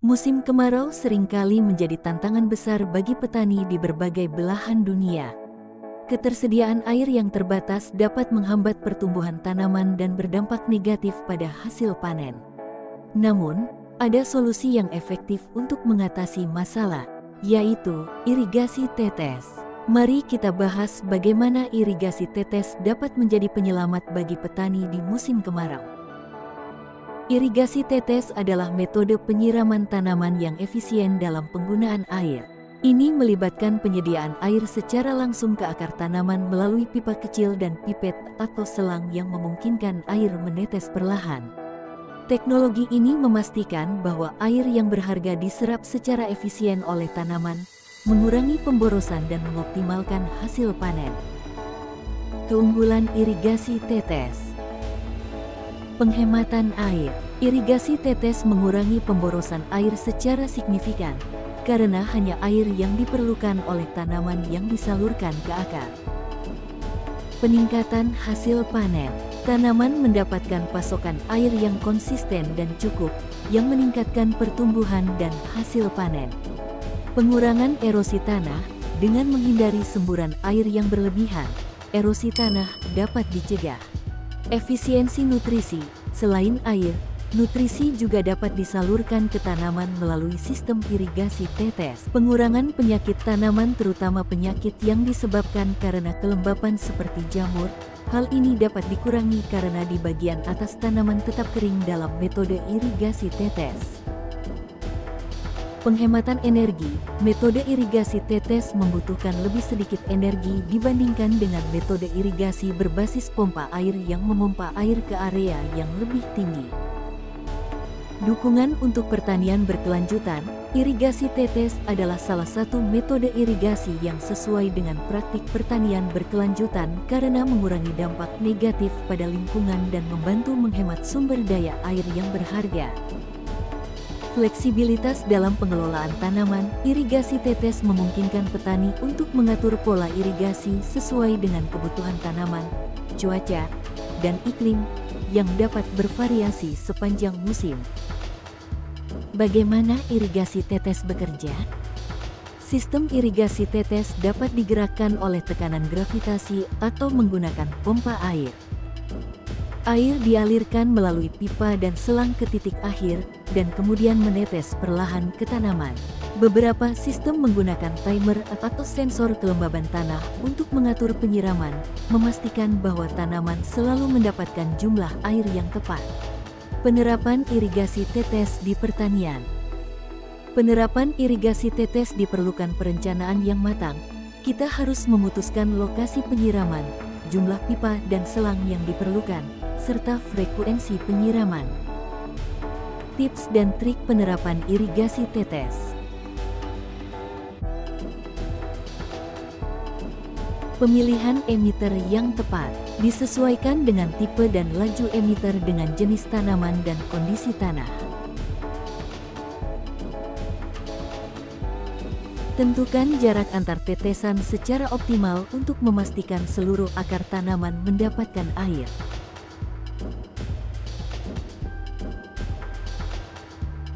Musim kemarau seringkali menjadi tantangan besar bagi petani di berbagai belahan dunia. Ketersediaan air yang terbatas dapat menghambat pertumbuhan tanaman dan berdampak negatif pada hasil panen. Namun, ada solusi yang efektif untuk mengatasi masalah, yaitu irigasi tetes. Mari kita bahas bagaimana irigasi tetes dapat menjadi penyelamat bagi petani di musim kemarau. Irigasi tetes adalah metode penyiraman tanaman yang efisien dalam penggunaan air. Ini melibatkan penyediaan air secara langsung ke akar tanaman melalui pipa kecil dan pipet atau selang yang memungkinkan air menetes perlahan. Teknologi ini memastikan bahwa air yang berharga diserap secara efisien oleh tanaman, mengurangi pemborosan dan mengoptimalkan hasil panen. Keunggulan irigasi tetes. Penghematan air. Irigasi tetes mengurangi pemborosan air secara signifikan, karena hanya air yang diperlukan oleh tanaman yang disalurkan ke akar. Peningkatan hasil panen. Tanaman mendapatkan pasokan air yang konsisten dan cukup, yang meningkatkan pertumbuhan dan hasil panen. Pengurangan erosi tanah. Dengan menghindari semburan air yang berlebihan, erosi tanah dapat dicegah. Efisiensi nutrisi. Selain air, nutrisi juga dapat disalurkan ke tanaman melalui sistem irigasi tetes. Pengurangan penyakit tanaman, terutama penyakit yang disebabkan karena kelembapan seperti jamur. Hal ini dapat dikurangi karena di bagian atas tanaman tetap kering dalam metode irigasi tetes. Penghematan energi. Metode irigasi tetes membutuhkan lebih sedikit energi dibandingkan dengan metode irigasi berbasis pompa air yang memompa air ke area yang lebih tinggi. Dukungan untuk pertanian berkelanjutan. Irigasi tetes adalah salah satu metode irigasi yang sesuai dengan praktik pertanian berkelanjutan karena mengurangi dampak negatif pada lingkungan dan membantu menghemat sumber daya air yang berharga. Fleksibilitas dalam pengelolaan tanaman. Irigasi tetes memungkinkan petani untuk mengatur pola irigasi sesuai dengan kebutuhan tanaman, cuaca, dan iklim yang dapat bervariasi sepanjang musim. Bagaimana irigasi tetes bekerja? Sistem irigasi tetes dapat digerakkan oleh tekanan gravitasi atau menggunakan pompa air. Air dialirkan melalui pipa dan selang ke titik akhir, dan kemudian menetes perlahan ke tanaman. Beberapa sistem menggunakan timer atau sensor kelembaban tanah untuk mengatur penyiraman, memastikan bahwa tanaman selalu mendapatkan jumlah air yang tepat. Penerapan irigasi tetes di pertanian. Penerapan irigasi tetes diperlukan perencanaan yang matang. Kita harus memutuskan lokasi penyiraman, jumlah pipa dan selang yang diperlukan, serta frekuensi penyiraman. Tips dan trik penerapan irigasi tetes. Pemilihan emitter yang tepat disesuaikan dengan tipe dan laju emitter dengan jenis tanaman dan kondisi tanah. Tentukan jarak antar tetesan secara optimal untuk memastikan seluruh akar tanaman mendapatkan air.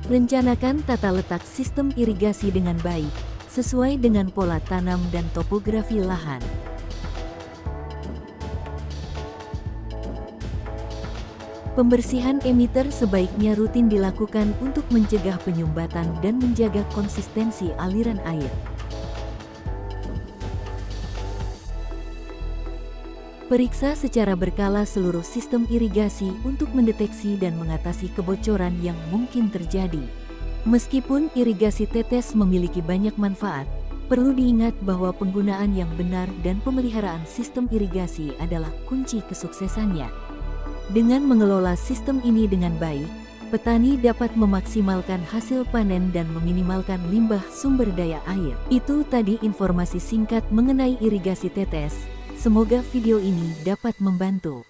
Rencanakan tata letak sistem irigasi dengan baik, sesuai dengan pola tanam dan topografi lahan. Pembersihan emitter sebaiknya rutin dilakukan untuk mencegah penyumbatan dan menjaga konsistensi aliran air. Periksa secara berkala seluruh sistem irigasi untuk mendeteksi dan mengatasi kebocoran yang mungkin terjadi. Meskipun irigasi tetes memiliki banyak manfaat, perlu diingat bahwa penggunaan yang benar dan pemeliharaan sistem irigasi adalah kunci kesuksesannya. Dengan mengelola sistem ini dengan baik, petani dapat memaksimalkan hasil panen dan meminimalkan limbah sumber daya air. Itu tadi informasi singkat mengenai irigasi tetes. Semoga video ini dapat membantu.